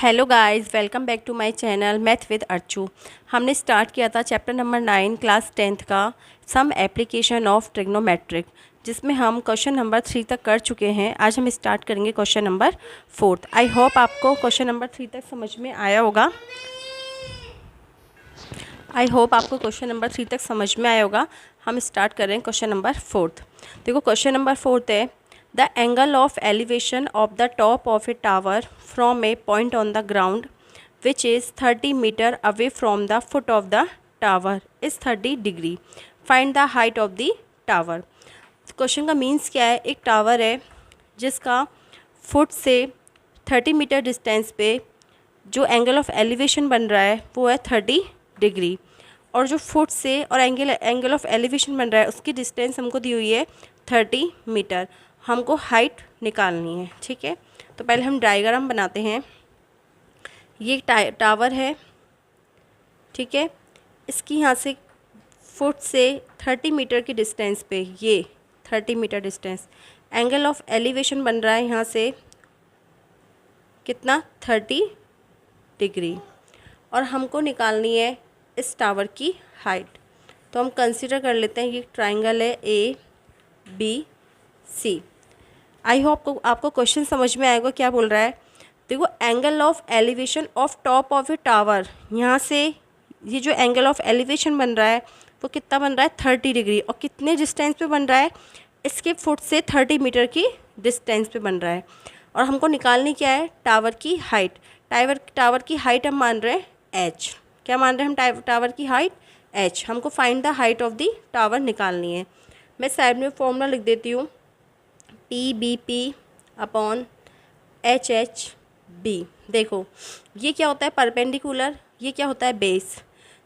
Hello guys, welcome back to my channel math with Archu. हमने start किया था chapter number 9 class 10th का some application of trigonometric, जिसमें हम क्वेश्चन नंबर 3 तक कर चुके हैं। आज हम स्टार्ट करेंगे क्वेश्चन नंबर 4। आई होप आपको क्वेश्चन नंबर 3 तक समझ में आया होगा। हम स्टार्ट कर रहे हैं क्वेश्चन नंबर 4। देखो क्वेश्चन नंबर 4 है, the angle of elevation of the top of a tower from a point on the ground which is 30 metre away from the foot of the tower is 30 degree. Find the height of the tower. Question का means क्या है, एक tower है जिसका foot से 30 metre distance पे जो angle of elevation बन रहा है वो है 30 डिग्री, और जो फुट से और एंगल ऑफ एलिवेशन बन रहा है उसकी डिस्टेंस हमको दी हुई है 30 मीटर। हमको हाइट निकालनी है, ठीक है। तो पहले हम डायग्राम बनाते हैं। ये टावर है, ठीक है। इसकी यहाँ से फुट से 30 मीटर की डिस्टेंस पे, ये 30 metre distance, angle of elevation बन रहा है यहाँ से कितना, 30 डिग्री, और हमको निकालनी है इस टावर की हाइट। तो हम कंसीडर कर लेते हैं ये ट्राइंगल है A B C. I hope आपको क्वेश्चन समझ में आएगा क्या बोल रहा है। देखो, angle of elevation of top of a tower, यहाँ से ये जो एंगल ऑफ एलिवेशन बन रहा है वो कितना बन रहा है, 30 डिग्री, और कितने डिस्टेंस पे बन रहा है, इसके फुट से 30 मीटर की डिस्टेंस पे बन रहा है। और हमको निकालनी क्या है, टावर की हाइट। टावर की हाइट हम मान रहे हैं एच। क्या मान रहे हैं हम, टावर की हाइट एच। हमको find the height of the tower निकालनी है। मैं साइड में फॉर्मूला लिख देती हूँ, P B P upon H H B. देखो ये क्या होता है, परपेंडिकुलर, ये क्या होता है, बेस।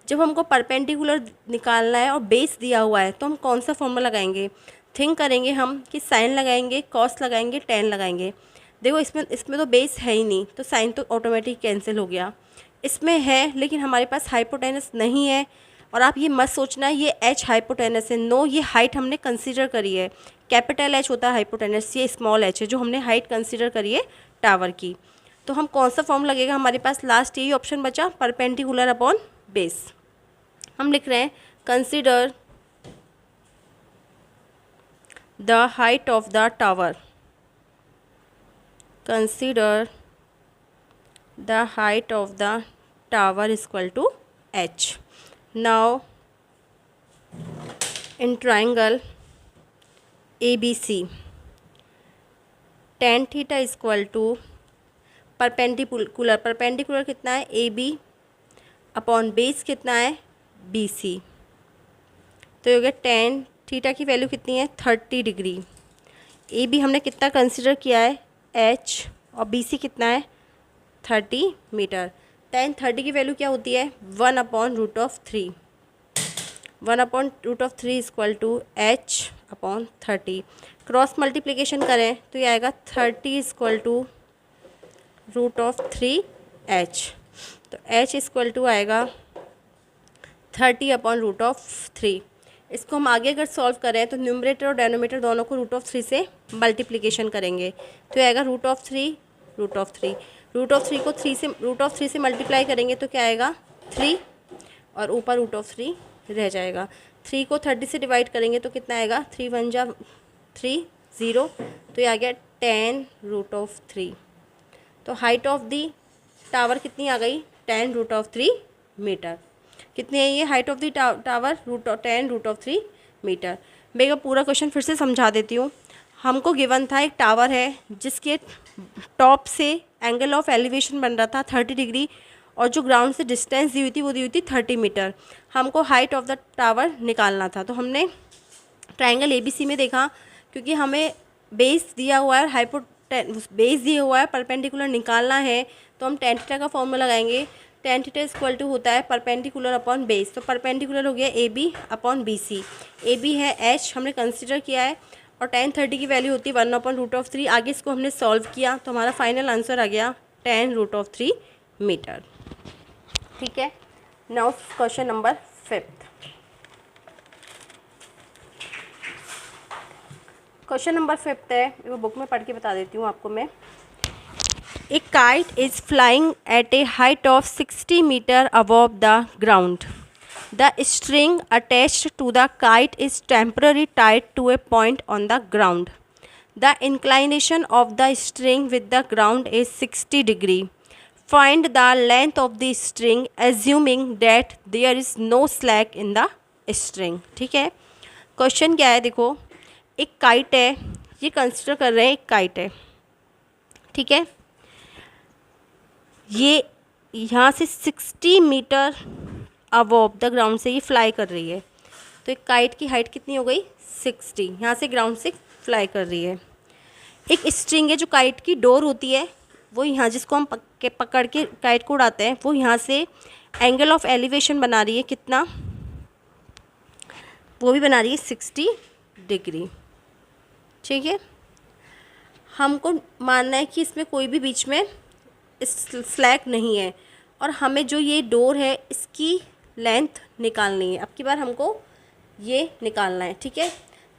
जब हमको परपेंडिकुलर निकालना है और बेस दिया हुआ है तो हम कौन सा फॉर्मूला लगाएंगे, थिंक करेंगे हम कि साइन लगाएंगे, कॉस लगाएंगे, टेन लगाएंगे। देखो इसमें तो बेस है ही नहीं, तो साइन तो ऑटोमेटिक कैंसिल हो गया। इसमें है लेकिन हमारे पास हाइपोटेनस नहीं है, और आप ये मत सोचना ये एच हाइपोटेनस है, नो, ये हाइट हमने कंसीडर करी है। कैपिटल एच होता है हाइपोटेनस, ये स्मॉल एच है जो हमने हाइट कंसीडर करी है टावर की। तो हम कौन सा फॉर्म लगेगा, हमारे पास लास्ट यही ऑप्शन बचा, परपेंडिकुलर अपॉन बेस। हम लिख रहे हैं consider the height of the tower, consider the height of the tower is equal to H. Now in triangle ABC, tan theta is equal to perpendicular कितना है AB upon base कितना है BC। तो ये हो गया tan थीटा की value कितनी है, 30 डिग्री। AB हमने कितना कंसिडर किया है H, और BC कितना है 30 मीटर। tan 30 की वैल्यू क्या होती है, 1/√3। 1/√3 is equal to H/30। Cross multiplication करें तो ये आएगा 30 इज इक्वल टू √3H। तो H इज इक्वल टू आएगा 30/√3। इसको हम आगे अगर सॉल्व करें तो न्यूमरेटर और डेनोमीटर दोनों को √3 से मल्टीप्लिकेशन करेंगे, तो ये आएगा √3 को √3 से मल्टीप्लाई करेंगे तो क्या आएगा 3, और ऊपर √3 रह जाएगा। 3 को 30 से डिवाइड करेंगे तो कितना आएगा, 3 1 जा 3 0, तो ये आ गया 10√3। तो हाइट ऑफ दी टावर कितनी आ गई, 10√3 मीटर। कितनी है ये height of the tower, 10√3 metre. मैं ये पूरा क्वेश्चन फिर से समझा देती हूँ। हमको गिवन था एक टावर है जिसके टॉप से एंगल ऑफ एलिवेशन बन रहा था 30 डिग्री, और जो ग्राउंड से डिस्टेंस दी हुई थी वो दी हुई थी 30 मीटर। हमको हाइट ऑफ द टावर निकालना था। तो हमने ट्रायंगल ABC में देखा, क्योंकि हमें बेस दिया हुआ है, बेस दिया हुआ है, परपेंडिकुलर निकालना है, तो हम tan थीटा का फॉर्मूला लगाएंगे। tan थीटा इक्वल टू होता है परपेंडिकुलर अपॉन बेस। तो परपेंडिकुलर हो गया AB अपॉन BC। AB है H हमने कंसिडर किया है, और tan 30 की वैल्यू होती है 1/√3। आगे इसको हमने सॉल्व किया तो हमारा फाइनल आंसर आ गया 10√3 मीटर। ठीक है। Now question number 5। Question number 5 है, वो बुक में पढ़ के बता देती हूँ आपको मैं। A kite is flying at a height of 60 meters above the ground. The string attached to the kite is temporarily tied to a point on the ground. The inclination of the string with the ground is 60 degree. Find the length of the string assuming that there is no slack in the string. ठीक है, question क्या है देखो, एक kite है, ये consider कर रहे हैं एक काइट है, ठीक है, ये यहाँ से 60 मीटर अबव द ग्राउंड से ये फ्लाई कर रही है। तो एक काइट की हाइट कितनी हो गई 60, यहाँ से ग्राउंड से फ्लाई कर रही है। एक स्ट्रिंग है, जो काइट की डोर होती है वो यहाँ, जिसको हम पकड़ के काइट को उड़ाते हैं, वो यहाँ से एंगल ऑफ एलिवेशन बना रही है कितना, वो भी बना रही है 60 डिग्री। ठीक है, हमको मानना है कि इसमें कोई भी बीच में स्लैक नहीं है और हमें जो ये डोर है इसकी लेंथ निकालनी है। अब की बार हमको ये निकालना है। ठीक है,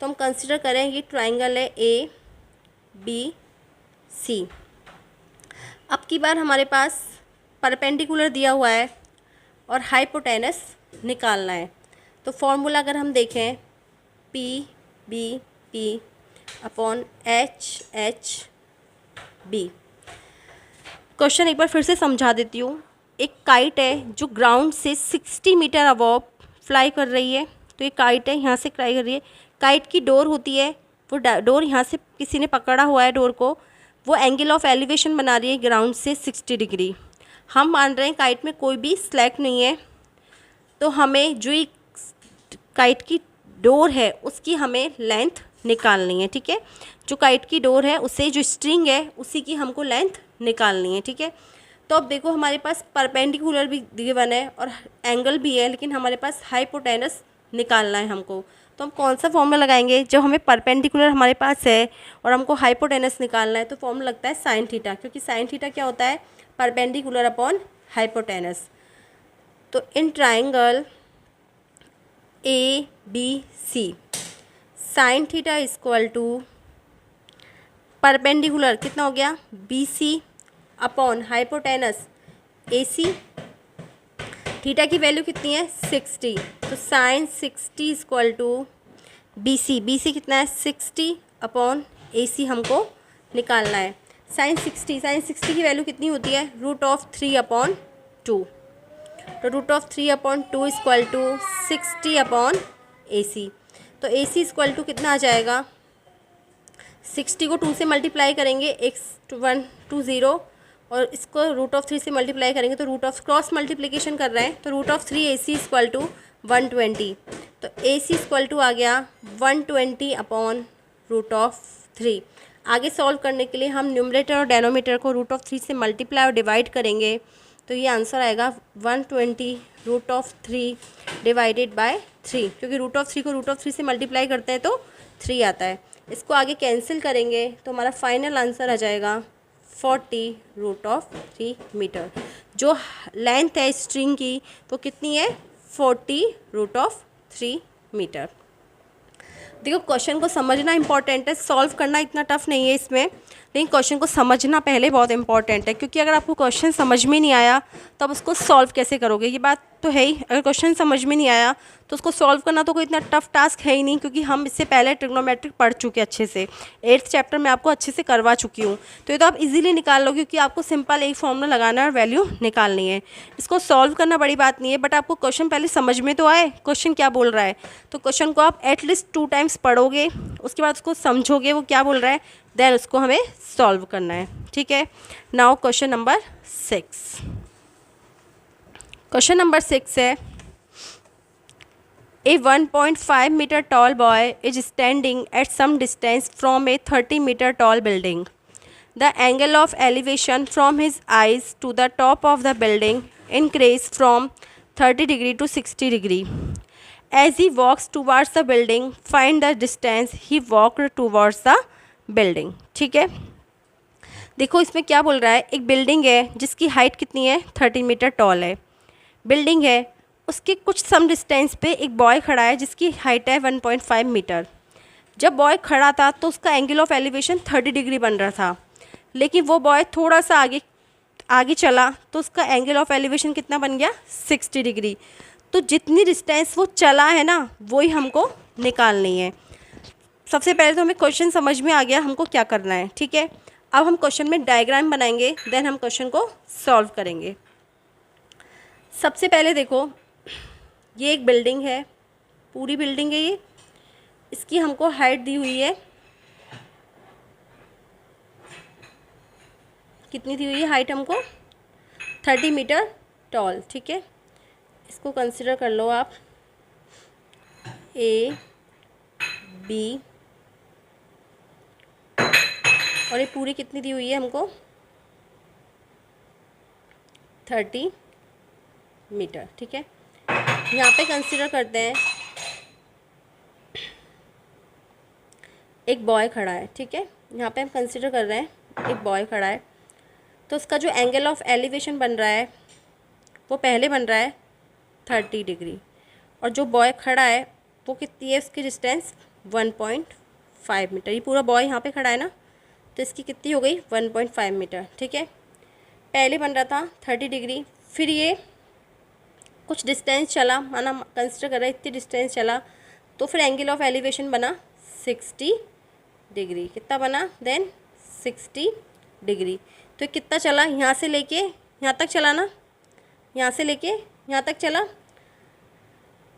तो हम कंसिडर करें ये ट्राइंगल है ए बी सी। अब की बार हमारे पास परपेंडिकुलर दिया हुआ है और हाइपोटेनस निकालना है। तो फॉर्मूला अगर हम देखें P B P upon H H B. Question एक बार फिर से समझा देती हूँ। एक काइट है जो ग्राउंड से 60 मीटर अबव फ्लाई कर रही है। तो ये काइट है, यहाँ से फ्लाई कर रही है। काइट की डोर होती है, वो डोर यहाँ से किसी ने पकड़ा हुआ है डोर को, वो एंगल ऑफ एलिवेशन बना रही है ग्राउंड से 60 डिग्री। हम मान रहे हैं काइट में कोई भी स्लैक नहीं है, तो हमें जो एक काइट की डोर है उसकी हमें लेंथ निकालनी है। ठीक है, जो काइट की डोर है उससे जो स्ट्रिंग है उसी की हमको लेंथ निकालनी है। ठीक है, तो अब देखो हमारे पास परपेंडिकुलर भी गिवन है और एंगल भी है, लेकिन हमारे पास हाइपोटेनस निकालना है हमको। तो हम कौन सा फॉर्मूला लगाएंगे, जब हमें परपेंडिकुलर हमारे पास है और हमको हाइपोटेनस निकालना है, तो फॉर्मूला लगता है साइन थीटा, क्योंकि साइन थीटा क्या होता है, परपेंडिकुलर अपॉन हाइपोटेनस। तो in triangle A B C sine theta equal to perpendicular कितना हो गया B C upon hypotenuse A C. Theta की वैल्यू कितनी है 60, तो sine 60 equal to B C कितना है 60 अपॉन ए सी हमको निकालना है। साइन 60 की वैल्यू कितनी होती है √3/2। तो √3/2 इक्वल टू 60 अपॉन ए सी। तो ए सी इक्वल टू कितना आ जाएगा, 60 को 2 से मल्टीप्लाई करेंगे, x120 और इसको √3 से मल्टीप्लाई करेंगे तो क्रॉस मल्टीप्लिकेशन कर रहे हैं, तो √3 AC इक्वल टू 120। तो AC इक्वल टू आ गया 120 अपॉन √3। आगे सॉल्व करने के लिए हम न्यूमरेटर और डेनोमीटर को √3 से मल्टीप्लाई और डिवाइड करेंगे, तो ये आंसर आएगा 120 √3 डिवाइडेड बाय 3, क्योंकि √3 को √3 से मल्टीप्लाई करते हैं तो 3 आता है। इसको आगे कैंसिल करेंगे तो हमारा फाइनल आंसर आ जाएगा 40 √3 मीटर। जो लेंथ है स्ट्रिंग की वो कितनी है 40 √3 मीटर। देखो क्वेश्चन को समझना इंपॉर्टेंट है, सॉल्व करना इतना टफ नहीं है इसमें, लेकिन क्वेश्चन को समझना पहले बहुत इंपॉर्टेंट है, क्योंकि अगर आपको क्वेश्चन समझ में नहीं आया तो आप उसको सॉल्व कैसे करोगे, ये बात तो है ही। अगर क्वेश्चन समझ में नहीं आया तो उसको सॉल्व करना तो कोई इतना टफ टास्क है ही नहीं, क्योंकि हम इससे पहले ट्रिग्नोमेट्रिक पढ़ चुके अच्छे से, 8th चैप्टर में आपको अच्छे से करवा चुकी हूँ। तो ये तो आप इजीली निकाल लो, क्योंकि आपको सिंपल एक फॉर्मूला लगाना है और वैल्यू निकालनी है। इसको सॉल्व करना बड़ी बात नहीं है, बट आपको क्वेश्चन पहले समझ में तो आए क्वेश्चन क्या बोल रहा है। तो क्वेश्चन को आप एटलीस्ट 2 टाइम्स पढ़ोगे, उसके बाद उसको समझोगे वो क्या बोल रहा है, देन उसको हमें सॉल्व करना है। ठीक है, now question number 6। Question number 6 है, A 1.5 meter tall boy is standing at some distance from a 30 meter tall building. The angle of elevation from his eyes to the top of the building increased from 30 degree to 60 degree. As he walks towards the building, find the distance he walked towards the building. ठीक है, देखो इसमें क्या बोल रहा है, एक building है जिसकी हाइट कितनी है 30 मीटर टॉल है। बिल्डिंग है, उसके कुछ सम डिस्टेंस पे एक बॉय खड़ा है जिसकी हाइट है 1.5 मीटर। जब बॉय खड़ा था तो उसका एंगल ऑफ एलिवेशन 30 डिग्री बन रहा था। लेकिन वो बॉय थोड़ा सा आगे आगे चला तो उसका एंगल ऑफ एलिवेशन कितना बन गया 60 डिग्री। तो जितनी डिस्टेंस वो चला है ना वही हमको निकालनी है। सबसे पहले तो हमें क्वेश्चन समझ में आ गया हमको क्या करना है, ठीक है। अब हम क्वेश्चन में डायग्राम बनाएंगे, देन हम क्वेश्चन को सॉल्व करेंगे। सबसे पहले देखो, ये एक बिल्डिंग है, पूरी बिल्डिंग है ये। इसकी हमको हाइट दी हुई है, कितनी दी हुई है हाइट हमको 30 मीटर टॉल, ठीक है। इसको कंसिडर कर लो आप ए बी, और ये पूरी कितनी दी हुई है हमको 30 मीटर, ठीक है। यहाँ पे कंसिडर करते हैं एक बॉय खड़ा है, ठीक है। यहाँ पे हम कंसिडर कर रहे हैं एक बॉय खड़ा है, तो उसका जो एंगल ऑफ एलिवेशन बन रहा है वो पहले बन रहा है 30 डिग्री, और जो बॉय खड़ा है वो कितनी है, उसकी डिस्टेंस 1.5 मीटर। ये पूरा बॉय यहाँ पे खड़ा है ना, तो इसकी कितनी हो गई 1.5 मीटर, ठीक है। पहले बन रहा था 30 डिग्री, फिर ये कुछ डिस्टेंस चला, माना कंसिडर कर रहा है इतनी डिस्टेंस चला, तो फिर एंगल ऑफ एलिवेशन बना 60 डिग्री। कितना बना देन 60 डिग्री। तो ये कितना चला, यहाँ से लेके यहाँ तक चला ना, यहाँ से लेके यहाँ तक चला।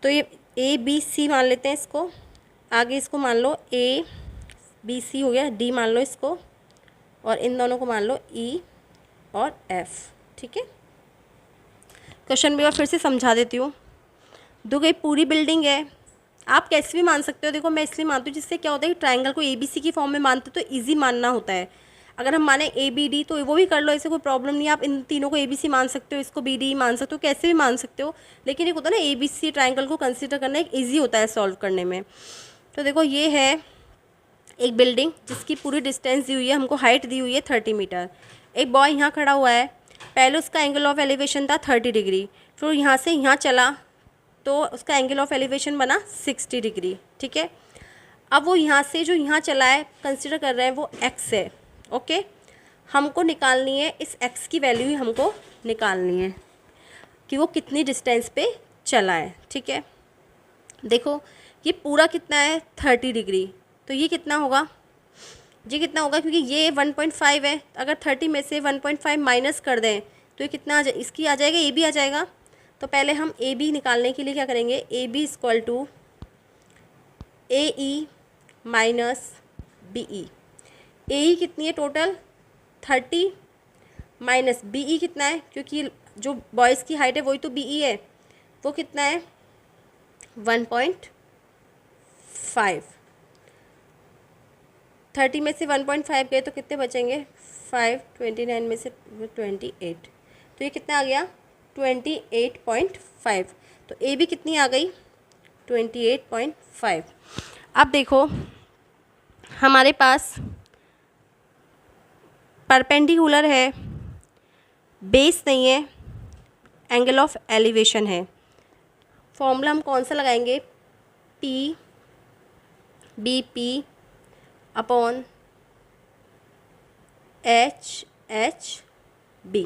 तो ये ए बी सी मान लेते हैं इसको, आगे इसको मान लो ए बी सी हो गया, डी मान लो इसको, और इन दोनों को मान लो ई और एफ, ठीक है। क्वेश्चन भी और फिर से समझा देती हूँ। दो गई पूरी बिल्डिंग है, आप कैसे भी मान सकते हो। देखो मैं इसलिए मानती हूँ जिससे क्या होता है कि ट्रायंगल को ABC की फॉर्म में मानते तो इजी मानना होता है। अगर हम माने ABD तो वो भी कर लो, ऐसे कोई प्रॉब्लम नहीं है। आप इन तीनों को ABC मान सकते हो, इसको BD मान सकते हो, कैसे भी मान सकते हो। लेकिन एक होता है ना ABC ट्रायंगल को कंसिडर करना एक ईजी होता है सॉल्व करने में। तो देखो ये है एक बिल्डिंग जिसकी पूरी डिस्टेंस दी हुई है, हमको हाइट दी हुई है 30 मीटर। एक बॉय यहाँ खड़ा हुआ है, पहले उसका एंगल ऑफ एलिवेशन था 30 डिग्री, फिर यहाँ से यहाँ चला तो उसका एंगल ऑफ एलिवेशन बना 60 डिग्री, ठीक है। अब वो यहाँ से जो यहाँ चला है कंसिडर कर रहे हैं वो x है, ओके। हमको निकालनी है इस x की वैल्यू ही हमको निकालनी है कि वो कितनी डिस्टेंस पे चला है, ठीक है। देखो ये पूरा कितना है 30 डिग्री, तो ये कितना होगा, ये कितना होगा, क्योंकि ये 1.5 है। अगर 30 में से 1.5 माइनस कर दें तो ये कितना आ जाए, इसकी आ जाएगा AB आ जाएगा। तो पहले हम AB निकालने के लिए क्या करेंगे, AB equal to AE minus BE। AE कितनी है टोटल 30 माइनस BE कितना है, क्योंकि जो बॉयज़ की हाइट है वही तो BE है, वो कितना है 1.5। 30 में से 1.5 गए तो कितने बचेंगे 5, 29 में से 28, तो ये कितना आ गया 28.5। तो ए भी कितनी आ गई 28.5। अब देखो हमारे पास परपेंडिकुलर है, बेस नहीं है, एंगल ऑफ एलिवेशन है। फॉर्मूला हम कौन सा लगाएंगे, PBP अपॉन HHB,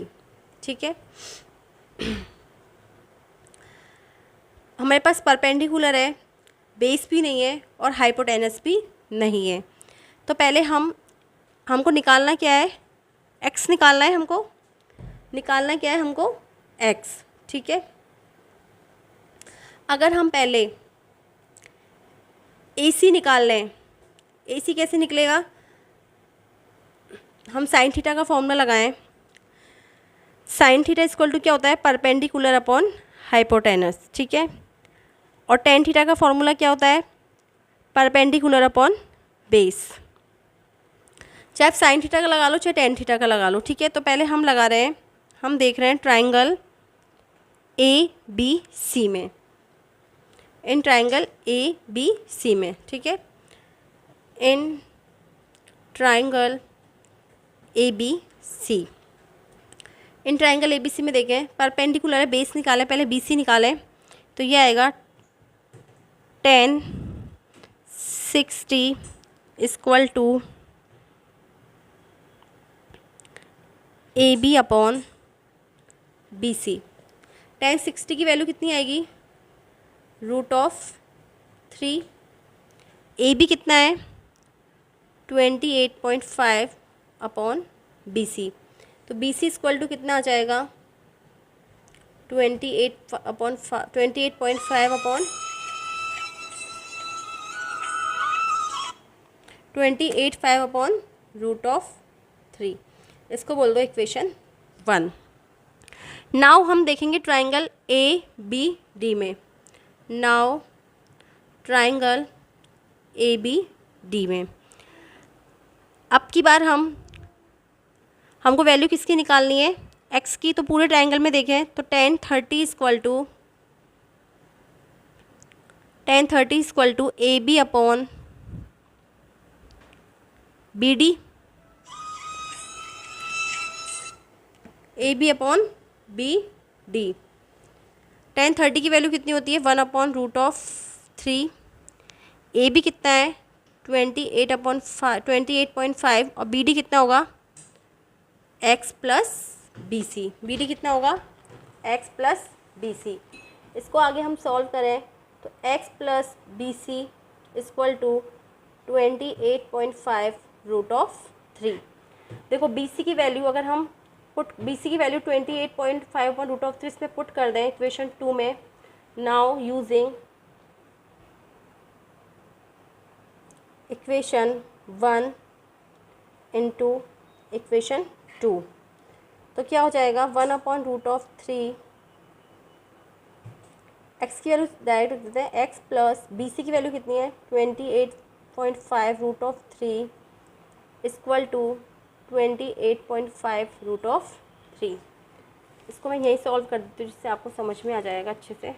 ठीक है। हमारे पास परपेंडिकुलर है, बेस भी नहीं है और हाइपोटेनस भी नहीं है। तो पहले हमको निकालना क्या है, x निकालना है, हमको निकालना क्या है, हमको x, ठीक है। अगर हम पहले AC निकाल लें, AC कैसे निकलेगा, हम साइन थीटा का फॉर्मूला लगाएं। साइन थीटा इक्वल टू क्या होता है, परपेंडिकुलर अपॉन हाइपोटेनस, ठीक है। और टेन थीटा का फॉर्मूला क्या होता है, परपेंडिकुलर अपॉन बेस। चाहे आप साइन थीटा का लगा लो चाहे टेन थीटा का लगा लो, ठीक है। तो पहले हम लगा रहे हैं, हम देख रहे हैं ट्राइंगल ABC में, इन ट्राइंगल ABC में, ठीक है। In triangle ABC, in triangle ABC में देखें परपेंडिकुलर है, बेस निकालें, पहले BC निकालें, तो ये आएगा 10 60 equal to A B upon B C. tan 60 की वैल्यू कितनी आएगी, √3। ए बी कितना है 28.5 अपॉन बी सी। तो बी सी इक्वल टू कितना आ जाएगा 28.5 अपॉन 28.5 अपॉन √3। इसको बोल दो इक्वेशन 1। नाउ हम देखेंगे ट्राइंगल ए बी डी में। Now triangle A B D में अब की बार हमको वैल्यू किसकी निकालनी है, एक्स की। तो पूरे ट्राइंगल में देखें तो tan 30 equal to A B upon B D, A B upon B D. tan 30 की वैल्यू कितनी होती है 1/√3। ए बी कितना है 28.5 और बी डी कितना होगा x plus B C. B D कितना होगा x प्लस बी सी। इसको आगे हम सॉल्व करें तो x plus B C equal to 28.5√3। देखो बी सी की वैल्यू अगर हम बी सी की वैल्यू 28.5/√3 इसमें पुट कर दें इक्वेशन 2 में। Now using equation 1 into equation 2 तो क्या हो जाएगा 1/√3। एक्स की वैल्यू डायरेक्ट देते हैं, एक्स प्लस बी सी की वैल्यू कितनी है 28.5√3 इक्वल टू 28.5√3। इसको मैं यहीं सॉल्व कर देती हूँ जिससे आपको समझ में आ जाएगा अच्छे से।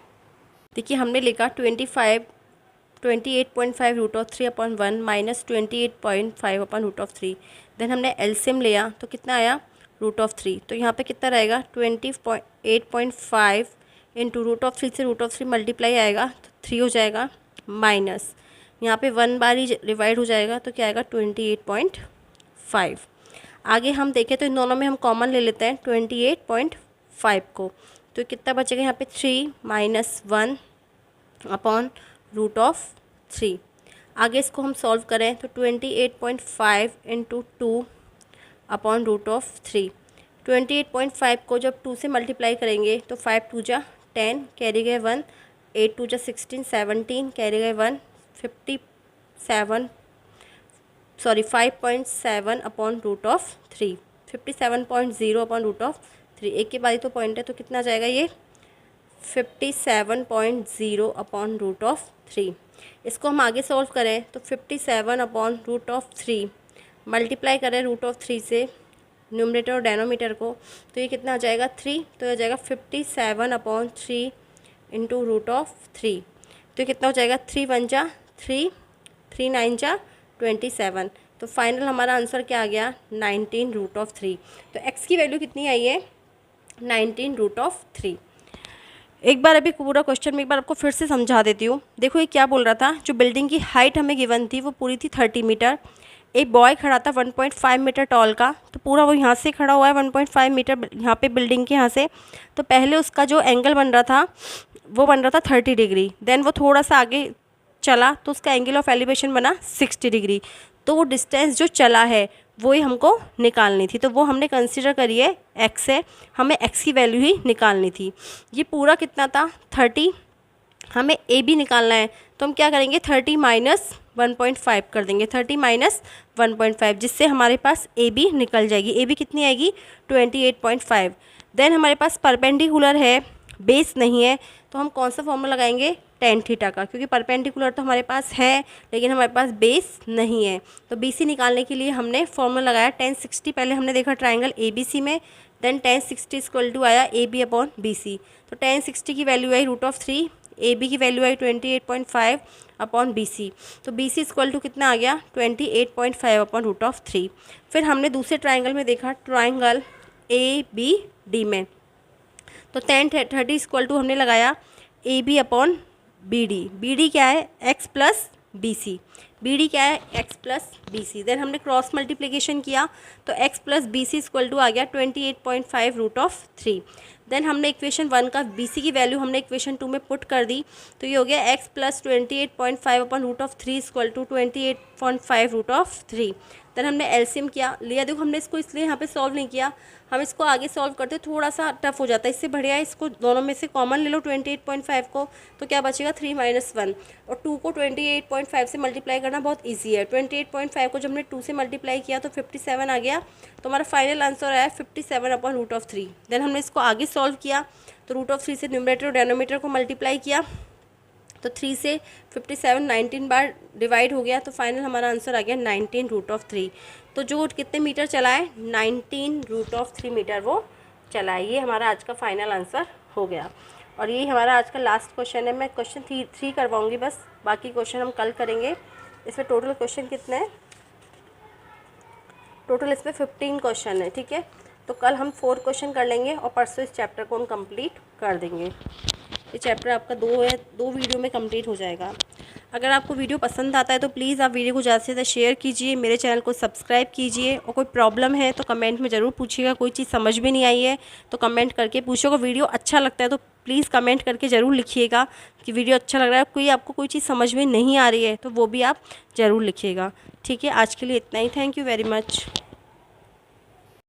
देखिए हमने लिखा 28.5√3 अपॉन 1 माइनस 28.5 अपॉन √3। देन हमने एलसीएम लिया तो कितना आया √3। तो यहाँ पे कितना रहेगा 28.5 इंटू √3 से √3 मल्टीप्लाई आएगा तो 3 हो जाएगा, माइनस यहाँ पे 1 बार ही डिवाइड हो जाएगा तो क्या आएगा 28.5। आगे हम देखें तो इन दोनों में हम कॉमन ले लेते हैं 28.5 को। तो कितना बचेगा यहाँ पे 3 माइनस 1 अपॉन √3। आगे इसको हम सॉल्व करें तो 28.5 इंटू 2 अपॉन √3। 28.5 को जब 2 से मल्टीप्लाई करेंगे तो 5 2 जा 10 कैरी गए 1, 8 2 जा 16 17 कैरी गए 1, 5.7 अपॉन √3, 57.0 अपॉन √3। एक के बाद ही तो पॉइंट है तो कितना जाएगा ये 57.0 अपॉन √3। इसको हम आगे सॉल्व करें तो 57 अपॉन √3 मल्टीप्लाई करें √3 से न्यूमरेटर और डेनोमीटर को तो ये कितना आ जाएगा 3। तो ये जाएगा 57 अपॉन 3 इंटू √3। तो ये कितना हो जाएगा 3 1 जा 3, 3 9 जा 27। तो फाइनल हमारा आंसर क्या आ गया 19√3। तो x की वैल्यू कितनी आई है 19√3। एक बार अभी पूरा क्वेश्चन में एक बार आपको फिर से समझा देती हूँ। देखो ये क्या बोल रहा था, जो बिल्डिंग की हाइट हमें गिवन थी वो पूरी थी 30 मीटर। एक बॉय खड़ा था 1.5 मीटर टॉल का, तो पूरा वो यहाँ से खड़ा हुआ है 1.5 मीटर यहाँ पे बिल्डिंग के यहाँ से। तो पहले उसका जो एंगल बन रहा था वो बन रहा था 30 डिग्री। देन वो थोड़ा सा आगे चला तो उसका एंगल ऑफ एलिवेशन बना 60 डिग्री। तो वो डिस्टेंस जो चला है वो ही हमको निकालनी थी, तो वो हमने कंसिडर करी है x है, हमें x की वैल्यू ही निकालनी थी। ये पूरा कितना था 30, हमें a b निकालना है तो हम क्या करेंगे 30 माइनस 1.5 कर देंगे, 30 माइनस 1.5 जिससे हमारे पास a b निकल जाएगी। a b कितनी आएगी 28.5। देन हमारे पास परपेंडिकुलर है, बेस नहीं है, तो हम कौन सा फॉर्मूला लगाएंगे tan थीटा का, क्योंकि परपेंडिकुलर तो हमारे पास है लेकिन हमारे पास बेस नहीं है। तो BC निकालने के लिए हमने फॉर्मूला लगाया tan 60। पहले हमने देखा ट्राइंगल ABC में, देन tan 60 इक्वल टू आया AB अपॉन BC। तो tan 60 की वैल्यू आई √3, AB की वैल्यू आई 28.5 अपॉन BC। तो BC इक्वल टू कितना आ गया 28.5 अपॉन √3। फिर हमने दूसरे ट्राइंगल में देखा ट्राइंगल ABD में, तो tan 30 इक्वल टू हमने लगाया AB अपॉन BD। BD क्या है x plus BC। B D क्या है, x plus B C. Then हमने क्रॉस मल्टीप्लिकेशन किया तो x plus B C equal to आ गया 28.5 रूट ऑफ 3। देन हमने इक्वेशन 1 का बी सी की वैल्यू हमने इक्वेशन 2 में पुट कर दी, तो ये हो गया X plus 28.5 upon root of 3 equal to 28.5 root of 3। Then हमने एलसीएम किया लिया। देखो हमने इसको इसलिए यहाँ पे सॉल्व नहीं किया, हम इसको आगे सॉल्व करते थोड़ा सा टफ हो जाता है, इससे बढ़िया है इसको दोनों में से कॉमन ले लो 28.5 को, तो क्या बचेगा 3 माइनस 1, और 2 को 28.5 से मल्टीप्लाई करना बहुत ईजी है। 28.5 को जब हमने 2 से मल्टीप्लाई किया तो 57 आ गया, तो हमारा फाइनल आंसर आया 57 अपॉन रूट ऑफ 3। देन हमने इसको आगे सॉल्व किया तो रूट ऑफ 3 से न्यूमरेटर और डेनोमीटर को मल्टीप्लाई किया, तो 3 से 57 19 बार डिवाइड हो गया, तो फाइनल हमारा आंसर आ गया 19 रूट ऑफ 3। तो जो कितने मीटर चला है, 19 रूट ऑफ 3 मीटर वो चला है। ये हमारा आज का फाइनल आंसर हो गया, और यही हमारा आज का लास्ट क्वेश्चन है। मैं क्वेश्चन 3 करवाऊँगी बस, बाकी क्वेश्चन हम कल करेंगे। इसमें टोटल क्वेश्चन कितने हैं, टोटल इसमें 15 क्वेश्चन है, ठीक है। तो कल हम 4 क्वेश्चन कर लेंगे और परसों इस चैप्टर को हम कंप्लीट कर देंगे। ये चैप्टर आपका 2 वीडियो में कंप्लीट हो जाएगा। अगर आपको वीडियो पसंद आता है तो प्लीज़ आप वीडियो को ज़्यादा से ज़्यादा शेयर कीजिए, मेरे चैनल को सब्सक्राइब कीजिए, और कोई प्रॉब्लम है तो कमेंट में ज़रूर पूछिएगा। कोई चीज़ समझ में नहीं आई है तो कमेंट करके पूछिएगा। वीडियो अच्छा लगता है तो प्लीज़ कमेंट करके ज़रूर लिखिएगा कि वीडियो अच्छा लग रहा है। कोई आपको कोई चीज़ समझ में नहीं आ रही है तो वो भी आप ज़रूर लिखिएगा, ठीक है। आज के लिए इतना ही, थैंक यू वेरी मच।